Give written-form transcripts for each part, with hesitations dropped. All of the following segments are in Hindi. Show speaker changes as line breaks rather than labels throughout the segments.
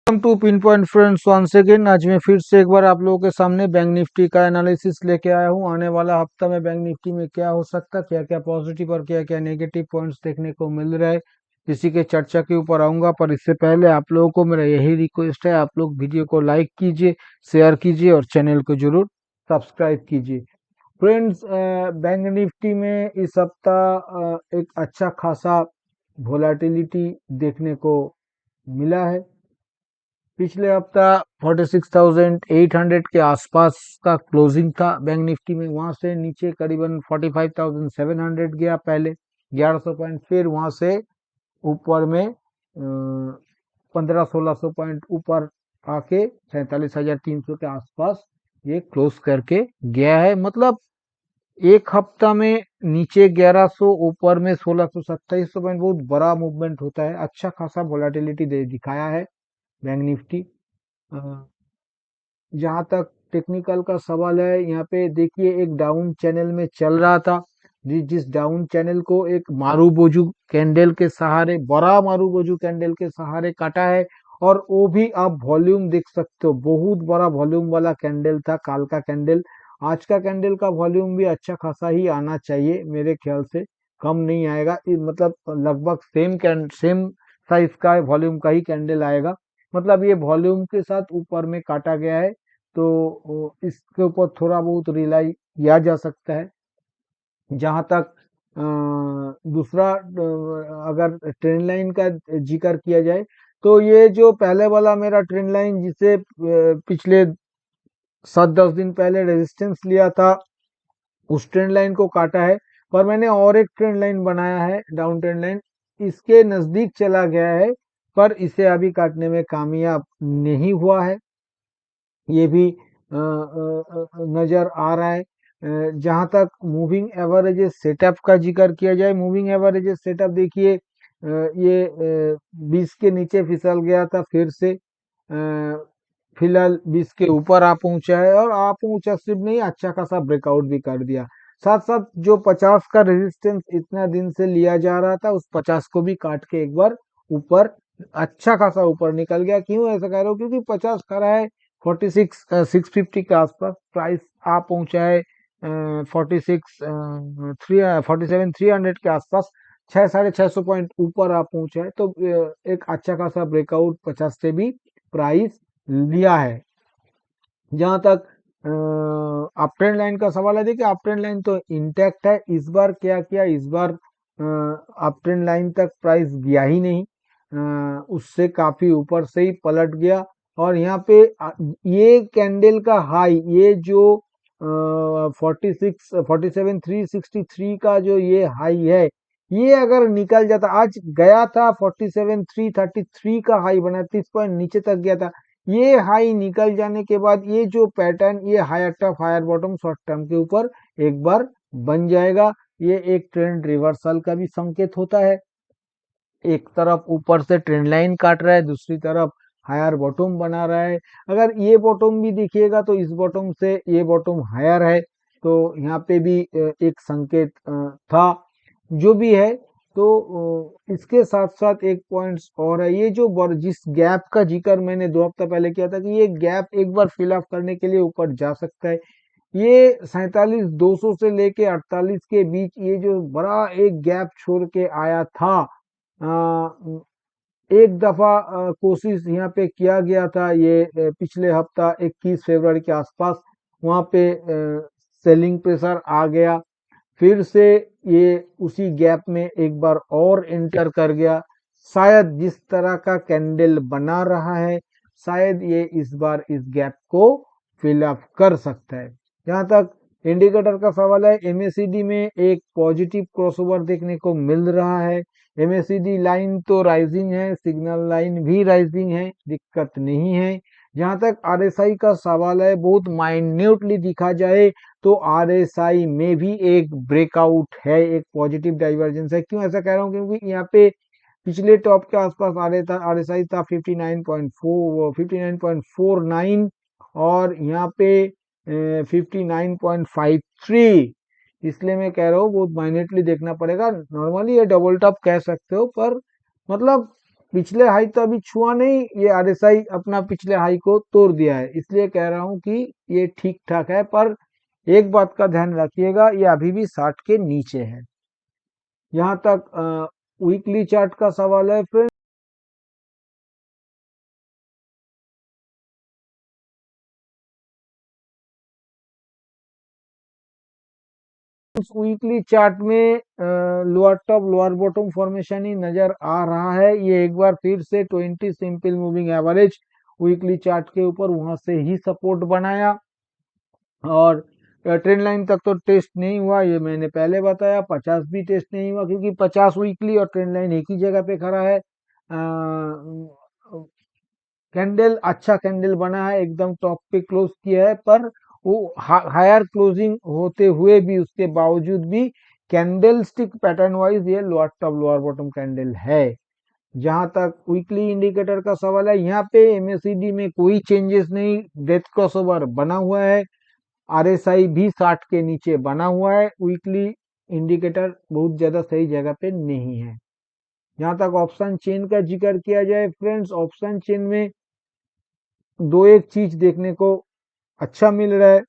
Welcome to pin point friends once again. आज मैं फिर से एक बार आप लोगों के सामने बैंक निफ्टी का एनालिसिस लेके आया हूँ। आने वाला हफ्ता में बैंक निफ्टी में क्या हो सकता, क्या क्या पॉजिटिव और क्या क्या नेगेटिव पॉइंट्स देखने को मिल रहा है, इसी के चर्चा के ऊपर आऊंगा। पर इससे पहले आप लोगों को मेरा यही रिक्वेस्ट है, आप लोग वीडियो को लाइक कीजिए, शेयर कीजिए और चैनल को जरूर सब्सक्राइब कीजिए। फ्रेंड्स, बैंक निफ्टी में इस हफ्ता एक अच्छा खासा वोलेटिलिटी देखने को मिला है। पिछले हफ्ता 46,800 के आसपास का क्लोजिंग था बैंक निफ्टी में। वहां से नीचे करीबन 45,700 गया पहले 1100 पॉइंट, फिर वहां से ऊपर में 1500-1600 पॉइंट ऊपर आके 47,300 के आसपास ये क्लोज करके गया है। मतलब एक हफ्ता में नीचे 1100, ऊपर में 1600-2700 पॉइंट, बहुत बड़ा मूवमेंट होता है। अच्छा खासा वोलेटिलिटी दिखाया है बैंक निफ्टी। जहां तक टेक्निकल का सवाल है, यहाँ पे देखिए एक डाउन चैनल में चल रहा था, जिस डाउन चैनल को एक मारूबोजू कैंडल के सहारे, बड़ा मारूबोजू कैंडल के सहारे काटा है। और वो भी आप वॉल्यूम देख सकते हो, बहुत बड़ा वॉल्यूम वाला कैंडल था काल का कैंडल। आज का कैंडल का वॉल्यूम भी अच्छा खासा ही आना चाहिए मेरे ख्याल से, कम नहीं आएगा। मतलब लगभग सेम साइज का वॉल्यूम का ही कैंडल आएगा। मतलब ये वॉल्यूम के साथ ऊपर में काटा गया है, तो इसके ऊपर थोड़ा बहुत रिलाई किया जा सकता है। जहां तक दूसरा अगर ट्रेंड लाइन का जिक्र किया जाए, तो ये जो पहले वाला मेरा ट्रेंड लाइन, जिसे पिछले 7-10 दिन पहले रेजिस्टेंस लिया था, उस ट्रेंड लाइन को काटा है। पर मैंने और एक ट्रेंड लाइन बनाया है, डाउन ट्रेंड लाइन, इसके नजदीक चला गया है, पर इसे अभी काटने में कामयाब नहीं हुआ है। ये भी नजर आ रहा है। जहां तक मूविंग एवरेजेस सेटअप का जिक्र किया जाए, मूविंग एवरेजेस सेटअप देखिए, ये 20 के नीचे फिसल गया था, फिर से फिलहाल 20 के ऊपर आ पहुंचा है। और आ पहुंचा सिर्फ नहीं, अच्छा खासा ब्रेकआउट भी कर दिया। साथ साथ जो 50 का रेजिस्टेंस इतना दिन से लिया जा रहा था, उस 50 को भी काट के एक बार ऊपर, अच्छा खासा ऊपर निकल गया। क्यों ऐसा कह रहा हूँ, क्योंकि 50 खड़ा है 46,650 के आसपास, प्राइस आ पहुंचा है 47,300 के आसपास, 600-650 पॉइंट ऊपर आ पहुंचा है। तो एक अच्छा खासा ब्रेकआउट 50 से भी प्राइस लिया है। जहां तक अप ट्रेंड लाइन का सवाल है, देखिए अप ट्रेंड लाइन तो इंटैक्ट है। इस बार क्या किया, इस बार अप ट्रेंड लाइन तक प्राइस गया ही नहीं, उससे काफी ऊपर से ही पलट गया। और यहाँ पे ये कैंडल का हाई, ये जो 47,363 का जो ये हाई है, ये अगर निकल जाता, आज गया था 47,333 का हाई बना, 30 पॉइंट नीचे तक गया था। ये हाई निकल जाने के बाद ये जो पैटर्न, ये higher top higher bottom short term के ऊपर एक बार बन जाएगा। ये एक ट्रेंड रिवर्सल का भी संकेत होता है। एक तरफ ऊपर से ट्रेंड लाइन काट रहा है, दूसरी तरफ हायर बॉटम बना रहा है। अगर ये बॉटम भी देखिएगा तो इस बॉटम से ये बॉटम हायर है, तो यहाँ पे भी एक संकेत था। जो भी है, तो इसके साथ साथ एक पॉइंट्स और है, ये जो जिस गैप का जिक्र मैंने 2 हफ्ता पहले किया था, कि ये गैप एक बार फिल अप करने के लिए ऊपर जा सकता है। ये 47,200 से लेके 48 के बीच ये जो बड़ा एक गैप छोड़ के आया था, अ, एक दफा कोशिश यहाँ पे किया गया था, ये पिछले हफ्ता 21 फरवरी के आसपास, वहां पे सेलिंग प्रेशर आ गया, फिर से ये उसी गैप में एक बार और एंटर कर गया। शायद जिस तरह का कैंडल बना रहा है, शायद ये इस बार इस गैप को फिल अप कर सकता है। जहां तक इंडिकेटर का सवाल है, एमएसीडी में एक पॉजिटिव क्रॉसओवर देखने को मिल रहा है। एमएसीडी लाइन तो राइजिंग है, सिग्नल लाइन भी राइजिंग है, दिक्कत नहीं है। जहां तक आरएसआई का सवाल है, बहुत माइन्यूटली दिखा जाए तो आरएसआई में भी एक ब्रेकआउट है, एक पॉजिटिव डाइवर्जेंस है। क्यों ऐसा कह रहा हूँ, क्योंकि यहाँ पे पिछले टॉप के आसपास आरएसआई था 59.49, और यहाँ पे 59.53। इसलिए मैं कह रहा हूँ बहुत माइन्यूटली देखना पड़ेगा। नॉर्मली ये डबल टॉप कह सकते हो, पर मतलब पिछले हाई तो अभी छुआ नहीं, ये आरएसआई अपना पिछले हाई को तोड़ दिया है, इसलिए कह रहा हूं कि ये ठीक ठाक है। पर एक बात का ध्यान रखिएगा, ये अभी भी 60 के नीचे है। यहाँ तक वीकली चार्ट का सवाल है फ्रेंड। वीकली चार्ट में lower top lower bottom formation ही नजर आ रहा है। ये एक बार फिर से 20 simple moving average weekly chart के ऊपर वहां से ही सपोर्ट बनाया, और ट्रेंड लाइन तक तो टेस्ट नहीं हुआ, ये मैंने पहले बताया। 50 भी टेस्ट नहीं हुआ, क्योंकि 50 वीकली और ट्रेंड लाइन एक ही जगह पे खड़ा है। कैंडल अच्छा कैंडल बना है, एकदम टॉप पे क्लोज किया है, पर वो हायर क्लोजिंग होते हुए भी, उसके बावजूद भी कैंडल स्टिक पैटर्न वाइज ये lower top lower bottom candle है। जहां तक वीकली इंडिकेटर का सवाल है, यहाँ पे एमएसीडी में कोई चेंजेस नहीं, डेथ क्रॉसओवर बना हुआ है, आरएसआई भी 60 के नीचे बना हुआ है। वीकली इंडिकेटर बहुत ज्यादा सही जगह पे नहीं है। जहां तक ऑप्शन चेन का जिक्र किया जाए फ्रेंड्स, ऑप्शन चेन में दो एक चीज देखने को अच्छा मिल रहा है,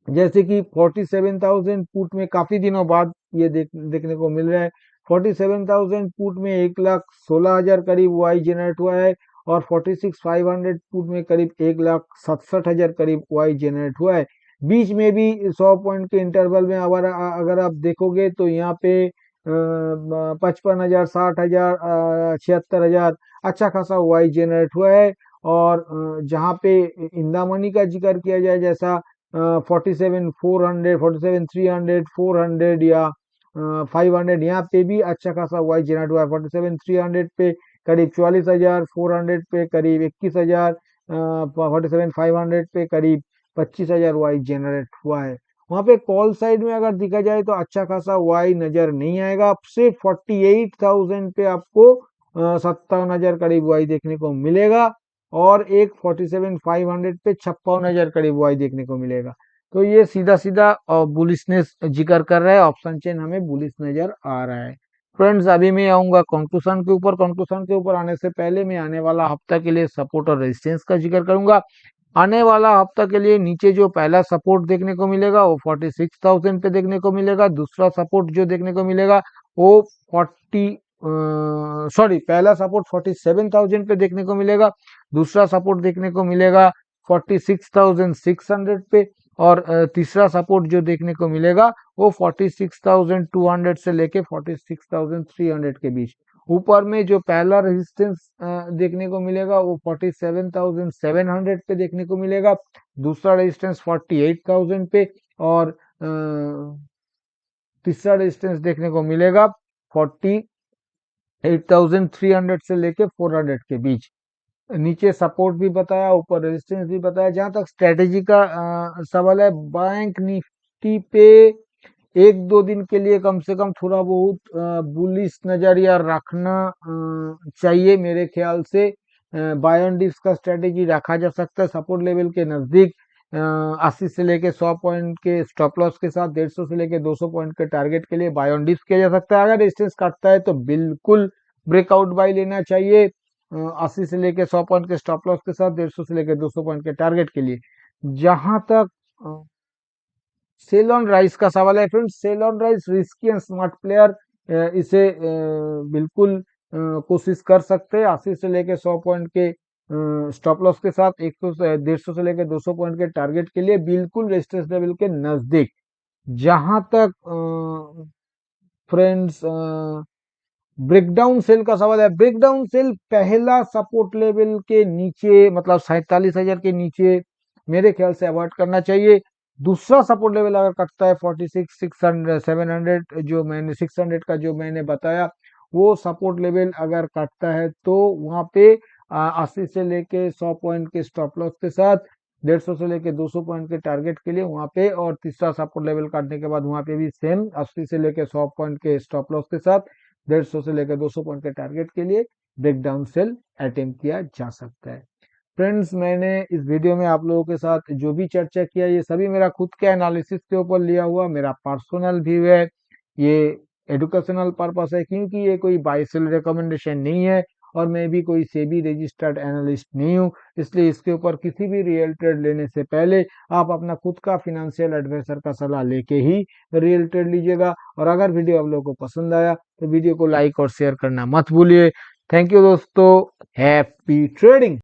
जैसे कि 47,000 पुट में काफी दिनों बाद ये देखने को मिल रहा है। 47,000 पुट में 1,16,000 करीब वाई जनरेट हुआ है, और 46,500 पुट में करीब 1,67,000 करीब वाई जनरेट हुआ है। बीच में भी 100 पॉइंट के इंटरवल में अगर अगर आप देखोगे तो यहाँ पे 55,000, 60,000, 76,000 अच्छा खासा वाई जनरेट हुआ है। और जहाँ पे इंदा मनी का जिक्र किया जाए, जैसा 47,400, 47,300, 400 या 500, यहाँ पे भी अच्छा खासा वाई जनरेट हुआ है। 47,300 पे करीब 44,000, 400 पे करीब 21,000, 47,500 पे करीब 25,000 वाई जनरेट हुआ है। वहां पे कॉल साइड में अगर देखा जाए तो अच्छा खासा वाई नजर नहीं आएगा। सिर्फ 48,000 पे आपको 57,000 करीब वाई देखने को मिलेगा, और एक 47,500 पे 56,000 करीब वाई देखने को मिलेगा। तो ये सीधा सीधा बुलिशनेस जिक्र कर रहा है, ऑप्शन चेन हमें बुलिश नजर आ रहा है। फ्रेंड्स, अभी मैं आऊंगा कंक्लूजन के ऊपर। कंक्लूजन के ऊपर आने से पहले मैं आने वाला हफ्ता के लिए सपोर्ट और रेजिस्टेंस का जिक्र करूंगा। आने वाला हफ्ता के लिए नीचे जो पहला सपोर्ट देखने को मिलेगा वो 46,000 पे देखने को मिलेगा। दूसरा सपोर्ट जो देखने को मिलेगा वो 40 सॉरी पहला सपोर्ट 47,000 पे देखने को मिलेगा। दूसरा सपोर्ट देखने को मिलेगा 46,600 पे, और तीसरा सपोर्ट जो देखने को मिलेगा वो 46,200 से लेके 46,300 के बीच। ऊपर में जो पहला रेजिस्टेंस देखने को मिलेगा वो 47,700 पे देखने को मिलेगा। दूसरा रेजिस्टेंस 48,000 पे, और तीसरा रेजिस्टेंस देखने को मिलेगा 48,300 से लेके 400 के बीच। नीचे सपोर्ट भी बताया, ऊपर रेजिस्टेंस भी बताया। जहां तक स्ट्रेटेजी का सवाल है, बैंक निफ्टी पे एक दो दिन के लिए कम से कम थोड़ा बहुत बुलिश नजरिया रखना चाहिए मेरे ख्याल से। बाय ऑन डिप्स का स्ट्रेटेजी रखा जा सकता है सपोर्ट लेवल के नजदीक। 80 से लेके 100 पॉइंट के स्टॉप लॉस के साथ 150 से लेके 200 पॉइंट के टारगेट के लिए बाय ऑन डिप्स किया जा सकता है। अगर रेजिस्टेंस काटता है तो बिल्कुल ब्रेकआउट बाय लेना चाहिए 80 से लेके 100 पॉइंट के स्टॉप लॉस के साथ 150 से लेके 200 पॉइंट के टारगेट के लिए। जहां तक सेल ऑन राइस का सवाल है friends, sell on rise risky and smart player इसे बिल्कुल कोशिश कर सकते हैं 80 से लेके 100 पॉइंट के स्टॉप लॉस के साथ 100 से 150 से लेके 200 पॉइंट के टारगेट के लिए बिल्कुल रेजिस्टेंस लेवल के नजदीक। जहां तक फ्रेंड्स ब्रेकडाउन सेल का सवाल है, ब्रेकडाउन सेल पहला सपोर्ट लेवल के नीचे, मतलब 47,000 के नीचे मेरे ख्याल से अवॉइड करना चाहिए। दूसरा सपोर्ट लेवल अगर कटता है 46 600 700, जो मैंने 600 का जो मैंने बताया, वो सपोर्ट लेवल अगर कटता है तो वहां पे 80 से लेके 100 पॉइंट के स्टॉप लॉस के साथ 150 से लेके 200 पॉइंट के टारगेट के लिए वहां पे, और तीसरा सपोर्ट लेवल काटने के बाद वहां पे भी सेम 80 से लेके 100 पॉइंट के स्टॉप लॉस के साथ 150 से लेकर 200 पॉइंट के टारगेट के लिए ब्रेकडाउन सेल अटेम्प्ट किया जा सकता है। फ्रेंड्स, मैंने इस वीडियो में आप लोगों के साथ जो भी चर्चा किया ये सभी मेरा खुद के एनालिसिस के ऊपर लिया हुआ मेरा पर्सनल व्यू है। ये एडुकेशनल पर्पस है, क्योंकि ये कोई बाय सेल रिकमेंडेशन नहीं है, और मैं भी कोई सेबी रजिस्टर्ड एनालिस्ट नहीं हूँ, इसलिए इसके ऊपर किसी भी रियल ट्रेड लेने से पहले आप अपना खुद का फिनेंशियल एडवाइजर का सलाह लेके ही रियल ट्रेड लीजिएगा। और अगर वीडियो आप लोगों को पसंद आया तो वीडियो को लाइक और शेयर करना मत भूलिए। थैंक यू दोस्तों, हैप्पी ट्रेडिंग।